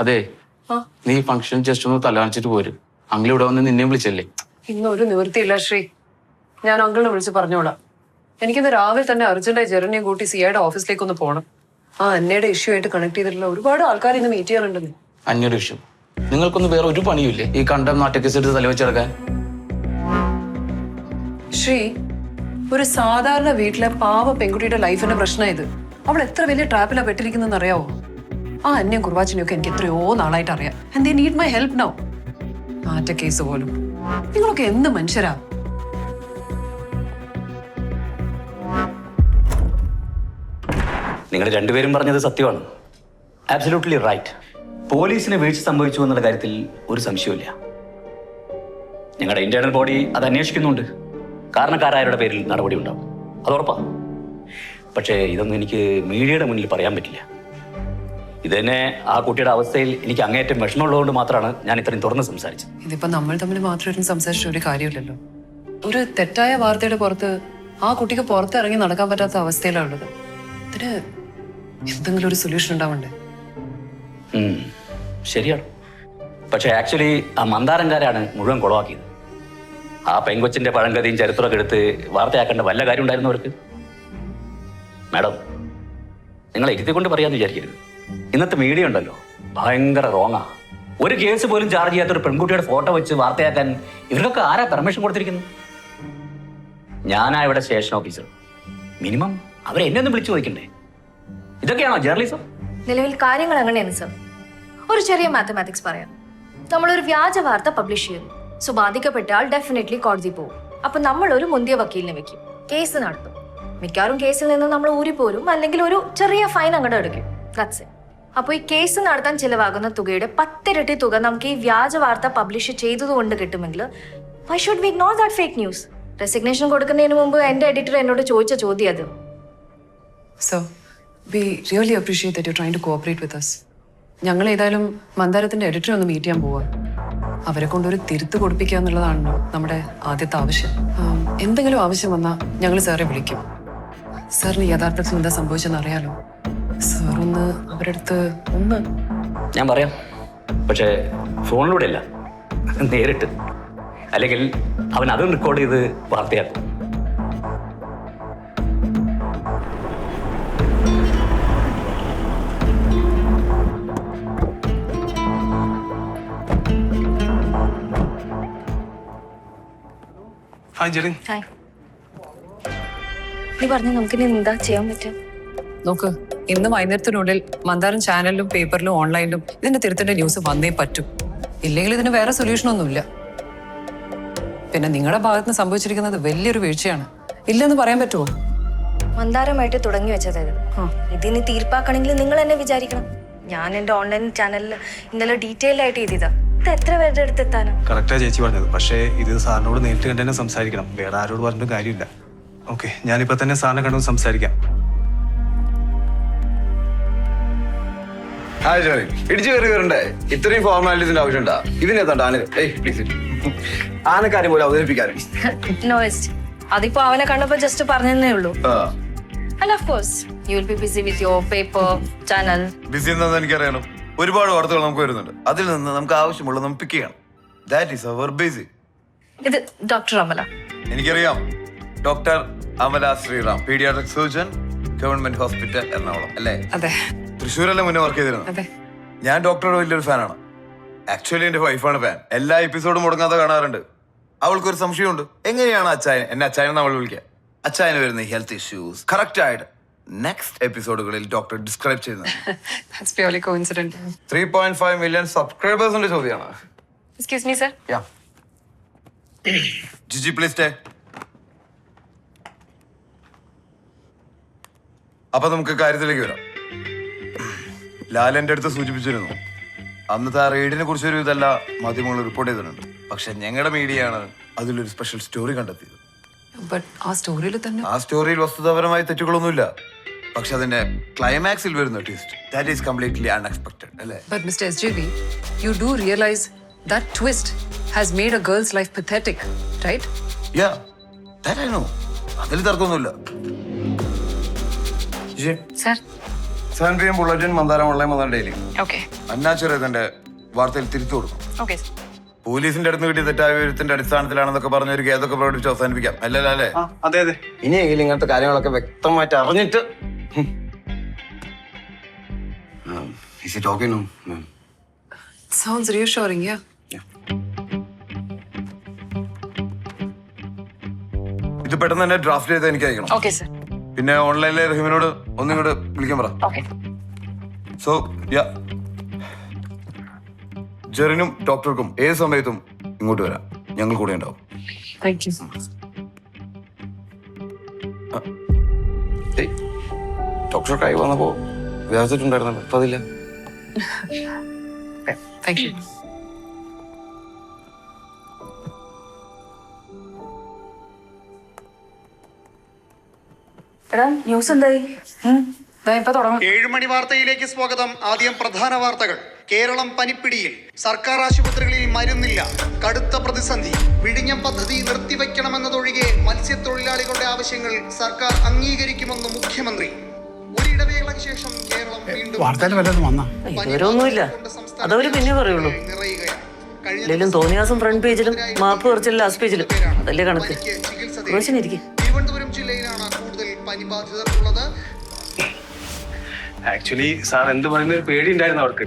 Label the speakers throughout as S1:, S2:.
S1: അതെ, നീ function just ഒന്ന് തലകാണിച്ചിട്ട് പോരും. അങ്കിൾ ഇവിടെ വന്ന് നിന്നെയും വിളിച്ചല്ലേ?
S2: ഇന്നൊരു നിവൃത്തിയില്ല ശ്രീ. ഞാൻ അങ്കിളിനെ വിളിച്ച് പറഞ്ഞോളാം. എനിക്കിന്ന് രാവിലെ തന്നെ അർജന്റായി ജെറിനെയും കൂട്ടി സിഐയുടെ ഓഫീസിലേക്ക് ഒന്ന് പോകണം. ആ അന്നയുടെ ഇഷ്യൂ ആയിട്ട് കണക്ട് ചെയ്തിട്ടുള്ള ഒരുപാട് ആൾക്കാർ ഇന്ന് മീറ്റ് ചെയ്യാറുണ്ടെന്ന്.
S1: അന്യൊരു ഇഷ്യൂ? നിങ്ങൾക്കൊന്നും വേറെ ഒരു പണിയില്ലേ ഈ കണ്ടം നാട്ടക്കേസ് എടുത്ത് തലവെച്ചെടുക്കാൻ?
S2: ശ്രീ, ഒരു സാധാരണ വീട്ടിലെ പാവ പെൺകുട്ടിയുടെ ലൈഫിന്റെ പ്രശ്നമായത്. അവൾ എത്ര വലിയ ട്രാപ്പിലാ പെട്ടിരിക്കുന്നെന്ന് അറിയാവോ? ആ അന്യം കുർവാച്ചിനെയൊക്കെ എനിക്ക് എത്രയോ നാളായിട്ട് അറിയാം. And they need my help now. മാറ്റ കേസ് പോലും. നിങ്ങളൊക്കെ എന്ത് മനുഷ്യരാ?
S3: നിങ്ങൾ രണ്ടുപേരും പറഞ്ഞത് സത്യമാണ്. Absolutely right. പോലീസിന് വീഴ്ച സംഭവിച്ചു എന്നുള്ള കാര്യത്തിൽ ഒരു സംശയവുമില്ല. ഞങ്ങളുടെ ഇന്റേണൽ ബോഡി അത് അന്വേഷിക്കുന്നുണ്ട്. കാരണക്കാരായവരുടെ പേരിൽ നടപടി ഉണ്ടാവും, അത് ഉറപ്പാ. പക്ഷേ ഇതൊന്നും എനിക്ക് മീഡിയയുടെ മുന്നിൽ പറയാൻ പറ്റില്ല. ഇത് തന്നെ ആ കുട്ടിയുടെ അവസ്ഥയിൽ എനിക്ക് അങ്ങേയറ്റം വിഷമമുള്ളതുകൊണ്ട് മാത്രമാണ് ഞാൻ ഇത്രയും തുറന്ന് സംസാരിച്ചത്.
S2: ഇതിപ്പോ നമ്മൾ തമ്മിൽ മാത്രം സംസാരിച്ച ഒരു കാര്യമില്ലല്ലോ. ഒരു തെറ്റായ വാർത്തയുടെ പുറത്ത് ആ കുട്ടിക്ക് പുറത്തിറങ്ങി നടക്കാൻ പറ്റാത്ത അവസ്ഥയിലാണുള്ളത്. ഇതിന് എന്തെങ്കിലും ഒരു സൊല്യൂഷൻ ഉണ്ടാവണ്ടേ?
S3: ശരിയാണ്. പക്ഷെ ആക്ച്വലി ആ മന്ദാരംകാരാണ് മുഴുവൻ കുളവാക്കിയത്. ആ പെങ്കൊച്ചിന്റെ പഴങ്കഥയും ചരിത്രമൊക്കെ എടുത്ത് വാർത്തയാക്കേണ്ട വല്ല കാര്യം ഉണ്ടായിരുന്നു അവർക്ക്? മാഡം, നിങ്ങൾ ഇരുത്തിക്കൊണ്ട് പറയാന്ന് വിചാരിക്കരുത്. ഇന്നത്തെ മീഡിയ ഉണ്ടല്ലോ, ഭയങ്കര റോങ്ങാ. ഒരു കേസ് പോലും ചാർജ് ചെയ്യാത്ത ഒരു പെൺകുട്ടിയുടെ ഫോട്ടോ വെച്ച് വാർത്തയാക്കാൻ ഇവർക്കൊക്കെ ആരാ പെർമിഷൻ കൊടുത്തിരിക്കുന്നു? ഞാനാ ഇവിടെ സ്റ്റേഷൻ ഓഫീസർ. മിനിമം അവരെ എന്നെ ഒന്ന് വിളിച്ചു ചോദിക്കണ്ടേ? ഇതൊക്കെയാണോ ജേർണലിസം?
S4: നിലവിൽ കാര്യങ്ങൾ അങ്ങനെയാണ് സർ. ഒരു ചെറിയ മാത്തമാറ്റിക്സ് പറയാം. നമ്മളൊരു വ്യാജ വാർത്ത പബ്ലിഷ് ചെയ്യുന്നു. സോ ബാധിക്കപ്പെട്ട ആൾ ഡെഫിനറ്റ്ലി കോടതി പോകും. അപ്പൊ നമ്മൾ ഒരു മുന്തിയ വക്കീലിനെ വെക്കും, കേസ് നടത്തും. മിക്കവാറും കേസിൽ നിന്ന് നമ്മൾ ഊരിപ്പോരും, അല്ലെങ്കിൽ ഒരു ചെറിയ ഫൈൻ അങ്ങോട്ട് എടുക്കും. That's it. അപ്പോൾ ഈ കേസ് നടത്താൻ ചിലവാകുന്ന തുകയുടെ 10 ഇരട്ടി തുക നമുക്ക് ഈ വ്യാജ വാർത്ത പബ്ലിഷ് ചെയ്തതുകൊണ്ട് കിട്ടുമെങ്കിൽ why should we ignore that fake news? Resignation കൊടുക്കുന്നതിന് മുമ്പ് എൻ്റെ എഡിറ്റർ എന്നോട് ചോദിച്ച ചോദ്യം അത്.
S2: So we really appreciate that you trying to cooperate with us. ഞങ്ങൾ ഏതായാലും മന്ദാരത്തിന്റെ എഡിറ്ററെ ഒന്ന് മീറ്റ് ചെയ്യാൻ പോവാ. അവരെ കൊണ്ടൊരു തിരുത്ത് കൊടുപ്പിക്കുക എന്നുള്ളതാണല്ലോ നമ്മുടെ ആദ്യത്തെ ആവശ്യം. എന്തെങ്കിലും ആവശ്യം വന്നാൽ ഞങ്ങൾ സാറെ വിളിക്കും. സാറിന് യഥാർത്ഥത്തിൽ എന്താ സംഭവിച്ചെന്ന് അറിയാലോ. സാറൊന്ന് അവരുടെ അടുത്ത് ഒന്ന്.
S3: ഞാൻ പറയാം, പക്ഷേ ഫോണിലൂടെ അല്ല, നേരിട്ട്. അല്ലെങ്കിൽ അവൻ അതും റെക്കോർഡ് ചെയ്ത് വാർത്തയാക്കും.
S1: ഹായ് ജെറിൻ.
S4: ഹായ്. നീ പറഞ്ഞു നമുക്ക് ഇനി എന്താ ചെയ്യാൻ പറ്റും?
S2: നോക്ക്, ഇന്ന് വൈകുന്നേരത്തിനുള്ളിൽ മന്ദാരം ചാനലിലും പേപ്പറിലും ഓൺലൈനിലും ഇതിന്റെ തിരുത്തിന്റെ ന്യൂസ് വന്നേ പറ്റും. ഇല്ലെങ്കിൽ ഇതിന് വേറെ സൊല്യൂഷൻ ഒന്നുമില്ല. പിന്നെ നിങ്ങളുടെ ഭാഗത്ത് നിന്ന് സംഭവിച്ചിരിക്കുന്നത് വലിയൊരു വീഴ്ചയാണ്. ഇല്ലെന്ന് പറയാൻ പറ്റുമോ?
S4: മന്ദാരമായിട്ട് തുടങ്ങി വെച്ചത് ഇതിന് തീർപ്പാക്കണമെങ്കിൽ നിങ്ങൾ എന്നെ വിചാരിക്കണം. ഞാൻ എൻ്റെ ഓൺലൈൻ ചാനലിൽ ഇന്നലെ ഡീറ്റെയിൽ ആയിട്ട് എഴുതിയതാ. ഇത് എത്ര പേരുടെ അടുത്ത് എത്താനാ?
S5: കറക്റ്റാ ചേച്ചി പറഞ്ഞത്. പക്ഷേ ഇത് സാറിനോട് നേരിട്ട് കണ്ട് തന്നെ സംസാരിക്കണം, വേറെ ആരോട് പറഞ്ഞിട്ട് കാര്യമില്ല. ഓക്കെ, ഞാനിപ്പോ തന്നെ സാറിനെ കണ്ടു സംസാരിക്കാം.
S6: ഹായ് ജോലി, ഇടിച്ചു കയറി വരണ്ടേ? ഇത്രയും ഫോർമാലിറ്റീസിന്റെ ആവശ്യമുണ്ടാ? ഇതിനെത്താണ്ട് ആന പ്ലീസ് ആനക്കാര്യം പോലെ അവതരിപ്പിക്കാനും.
S4: നോയിസ്റ്റ് അതിപ്പോ അവനെ കണ്ടപ്പോ ജസ്റ്റ് പറഞ്ഞതേ ഉള്ളൂ. And of course, you will be busy with your paper, channel.
S6: ബിസി എന്താണെന്ന് എനിക്കറിയണം. ഒരുപാട് വാർത്തകൾ നമുക്ക് വരുന്നുണ്ട്. അതിൽ നിന്ന് നമുക്ക് ആവശ്യമുള്ളത് നമുക്ക് പിക്ക് ചെയ്യണം. That is our basic.
S4: ഇത് ഡോക്ടർ അമല.
S6: എനിക്കറിയാം, doctor Amala Sreeram, paediatric surgeon, government hospital Ernakulam അല്ലേ?
S2: അതെ.
S6: തൃശ്ശൂരല്ലേ മുന്നേ വർക്ക് ചെയ്തിരുന്നത്?
S2: അതെ.
S6: ഞാൻ ഡോക്ടറുടെ വലിയൊരു ഫാനാണ്. ആക്ച്വലി എന്റെ വൈഫാണ് ഫാൻ. എല്ലാ എപ്പിസോഡും മുടങ്ങാതെ കാണാറുണ്ട്. അവൾക്കൊരു സംശയമുണ്ട്, എങ്ങനെയാണ് അച്ചായൻ എന്നെ അച്ചായൻ അവൾ വിളിക്കുക? അച്ചായന് വരുന്ന ഹെൽത്ത് ഇഷ്യൂസ് കറക്റ്റ് ആയിട്ട് നെക്സ്റ്റ് എപ്പിസോഡുകളിൽ ഡോക്ടർ ഡിസ്ക്രൈബ് ചെയ്യുന്നത്. 3.5 മില്യൺ സബ്സ്ക്രൈബേഴ്സിന്റെ ചോദ്യമാണ്.
S4: Excuse me, sir.
S6: Jiji please stay. അപ്പൊ നമുക്ക് കാര്യത്തിലേക്ക് വരാം. ലാൽ എന്റെ അടുത്ത് സൂചിപ്പിച്ചിരുന്നു, അന്നത്തെ ആ റെയ്ഡിനെ കുറിച്ചൊരു ഇതല്ല മാധ്യമങ്ങൾ റിപ്പോർട്ട് ചെയ്തിട്ടുണ്ട്. പക്ഷെ ഞങ്ങളുടെ മീഡിയയാണ് അതിലൊരു സ്പെഷ്യൽ സ്റ്റോറി കണ്ടെത്തിയത്.
S2: ആ സ്റ്റോറിയിൽ തന്നെ
S6: ആ സ്റ്റോറിയിൽ വസ്തുതാപരമായ തെറ്റുകളൊന്നുമില്ല. പക്ഷെ അതിന്റെ ക്ലൈമാക്സിൽ വരുന്ന twist that is completely unexpected അല്ലേ?
S2: But Mr. SJV, you do realize that twist has made a girl's life pathetic, right?
S6: Yeah, that I know. അതിൽ തർക്കമൊന്നുമില്ല.
S4: Sir.
S6: 7 PM ബുള്ളറ്റിൻ, മന്ദാരം ഓൺലൈൻ, മന്ദാരം ഡെയിലി.
S4: Okay.
S6: അന്നാശ്വരത്തിന്റെ വാർത്തയിൽ തിരിച്ചു കൊടുക്കും.
S2: ഓക്കെ
S6: പോലീസിന്റെ അടുത്ത് കിട്ടിയ തെറ്റായ വിവരത്തിന്റെ അടിസ്ഥാനത്തിലാണെന്നൊക്കെ പറഞ്ഞ ഒരു കേസൊക്കെ പ്രകടിപ്പിച്ച് അവസാനിപ്പിക്കാം. അല്ലല്ലോ അല്ലേ?
S5: അതെ അതെ.
S7: ഇനിയെങ്കിലും ഇങ്ങനത്തെ കാര്യങ്ങളൊക്കെ വ്യക്തമായിട്ട് അറിഞ്ഞിട്ട് Is it okay now, ma'am?
S2: Sounds reassuring, yeah.
S6: ഇത് പെട്ടെന്ന് തന്നെ ഡ്രാഫ്റ്റ് ചെയ്ത് എനിക്ക് അയക്കണം.
S2: Okay, sir.
S6: പിന്നെ ഓൺലൈനിലെ റഹീമിനോട് ഒന്നിങ്ങോട്ട് വിളിക്കാൻ പറ. സോ യാ, ജെറിനും ഡോക്ടർക്കും ഏത് സമയത്തും ഇങ്ങോട്ട് വരാം. ഞങ്ങൾ കൂടെ ഉണ്ടാവും.
S2: Thank you.
S7: ഡോക്ടർ കൈ വന്നപ്പോ വിചാരിച്ചിട്ടുണ്ടായിരുന്നല്ലോ, അപ്പൊ അതില്ല.
S2: Thank you.
S4: എടാ ന്യൂസ് എന്തായി?
S2: ഇപ്പൊ തുടങ്ങും.
S8: 7 മണി വാർത്തയിലേക്ക് സ്വാഗതം. ആദ്യം പ്രധാന വാർത്തകൾ. കേരളം പനിപ്പിടിയിൽ. സർക്കാർ ആശുപത്രികളിൽ മരുന്നില്ല. കടുത്ത പ്രതിസന്ധി. വിഴിഞ്ഞം പദ്ധതി നിർത്തിവെക്കണമെന്നതൊഴികെ മത്സ്യത്തൊഴിലാളികളുടെ ആവശ്യങ്ങൾ സർക്കാർ അംഗീകരിക്കുമെന്ന് മുഖ്യമന്ത്രി. ഒരിടവേളയ്ക്ക് ശേഷം കേരളം വീണ്ടും
S9: ഇതുവരെയൊന്നുമില്ല. അതവര് പിന്നെ പറയുള്ളൂ. ഇല്ലെങ്കിലും തോന്നിയാസം ഫ്രണ്ട് പേജിലും മാപ്പ് കുറച്ചില്ല ലാസ്റ്റ് പേജിലും. അതല്ലേ കണക്ക്.
S8: തിരുവനന്തപുരം ജില്ലയിലാണ് കൂടുതൽ പനി ബാധിതർ ഉള്ളത്.
S5: ആക്ച്വലി സാർ എന്ത് പറയുന്ന ഒരു പേടി ഉണ്ടായിരുന്നു അവർക്ക്.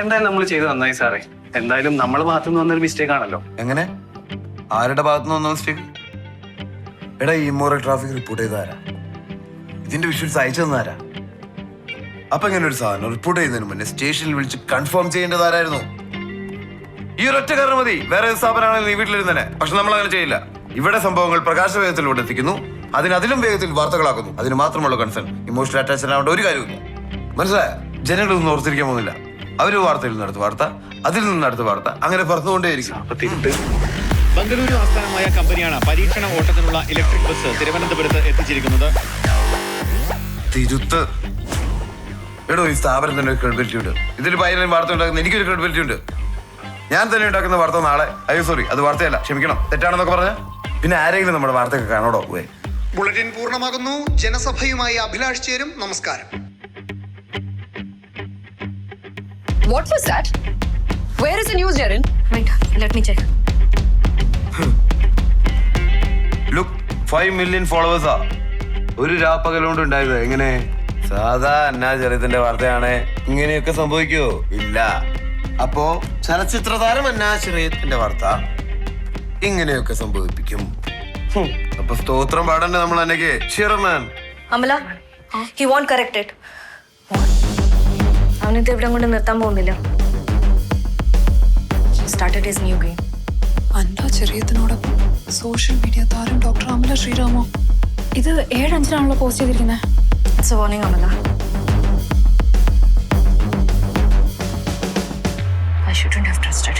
S5: എന്തായാലും നമ്മൾ ചെയ്ത് നന്നായി സാറേ. എന്തായാലും നമ്മളെ ഭാഗത്തുനിന്ന് വന്നൊരു മിസ്റ്റേക്ക് ആണല്ലോ.
S6: എങ്ങനെ? ആരുടെ ഭാഗത്തുനിന്ന് വന്ന മിസ്റ്റേക്ക്? എടാ, ഈ ഇമ്മോറൽ ട്രാഫിക് റിപ്പോർട്ട് ചെയ്താരാ? ഇതിന്റെ വിഷ്വൽസ് അയച്ചു തന്നാരാ? അപ്പൊ ഇങ്ങനെ ഒരു സാധനം റിപ്പോർട്ട് ചെയ്യുന്നതിന് മുന്നേ സ്റ്റേഷനിൽ വിളിച്ച് കൺഫേം ചെയ്യേണ്ടതാരായിരുന്നു? ഈ ഒരൊറ്റ കാരണം മതി. വേറെ സ്ഥാപനമാണെങ്കിൽ നീ വീട്ടിലിരുന്നെ. പക്ഷെ നമ്മൾ അങ്ങനെ ചെയ്യില്ല. ഇവിടെ സംഭവങ്ങൾ പ്രകാശ വേഗത്തിലൂടെ എത്തിക്കുന്നു, അതിലും വേഗത്തിൽ വാർത്തകളാക്കുന്നു. അതിന് മാത്രമുള്ള കൺസേൺ. ഇമോഷണൽ അറ്റാച്ച്ഡ് ആവേണ്ട ഒരു കാര്യമില്ല. മനസ്സിലായ? ജനങ്ങളൊന്നും ഓർത്തിരിക്കാൻ പോകുന്നില്ല. അവര് വാർത്തയിൽ നിന്ന് അടുത്ത വാർത്ത, അതിൽ നിന്ന് അടുത്ത വാർത്ത, അങ്ങനെ പറന്നുകൊണ്ടേയിരിക്കും.
S10: ബംഗളൂരു ആസ്ഥാനമായ കമ്പനിയാണ് പരീക്ഷണ ഓട്ടത്തിനുള്ള ഇലക്ട്രിക് ബസ് തിരുവനന്തപുരത്ത് എത്തിച്ചിരിക്കുന്നത്.
S6: തിരുത്ത്. എടോ, ഈ സ്ഥാപനത്തിന് ഒരു ക്രെഡിബിലിറ്റി ഉണ്ട്. ഇതിൽ പൈലൻ വാർത്ത ഉണ്ടാക്കുന്ന എനിക്കൊരു ക്രെഡിബിലിറ്റി ഉണ്ട്. ഞാൻ തന്നെ ഉണ്ടാക്കുന്ന വാർത്ത നാളെ, അയ്യോ സോറി, അത് വാർത്തയല്ല, ക്ഷമിക്കണം, തെറ്റാണെന്നൊക്കെ പറഞ്ഞ പിന്നെ ആരെങ്കിലും നമ്മുടെ വാർത്തയൊക്കെ കാണോടോ?
S8: ബുള്ളറ്റിൻ പൂർണ്ണമാകുന്നു. ജനസഭയുമായി അഭിലാഷ് ചേരും. നമസ്കാരം.
S2: What was that? Where is the news, Jaren?
S4: Wait, let me check.
S6: Look, 5 million ഫോളോവേഴ്സാ ഒരു രാപ്പകലുകൊണ്ട് ഉണ്ടായത്. എങ്ങനെ? സാധാ അന്നാചരിത്തിന്റെ വാർത്തയാണ്. ഇങ്ങനെയൊക്കെ സംഭവിക്കോ? ഇല്ല. അപ്പോ ചലച്ചിത്ര താരം അന്നാശ്രയത്തിന്റെ വാർത്ത ഇങ്ങനെയൊക്കെ സംഭവിപ്പിക്കും. അപ്പൊ സ്തോത്രം പാടണ്ടേ നമ്മൾ അന്നേക്ക്? Chairman
S4: Amala, he won't correct it. അവനിത് എവിടെ കൊണ്ട് നിർത്താൻ പോകുന്നില്ല. Started his new game.
S2: അന്നാ ചെറിയത്തിനോടൊപ്പം സോഷ്യൽ മീഡിയ താരം ഡോക്ടർ അമല ശ്രീരാമോ.
S11: ഇത് 7:05 പോസ്റ്റ് ചെയ്തിരിക്കുന്നത്.
S4: It's a warning, Amala. I shouldn't have trusted.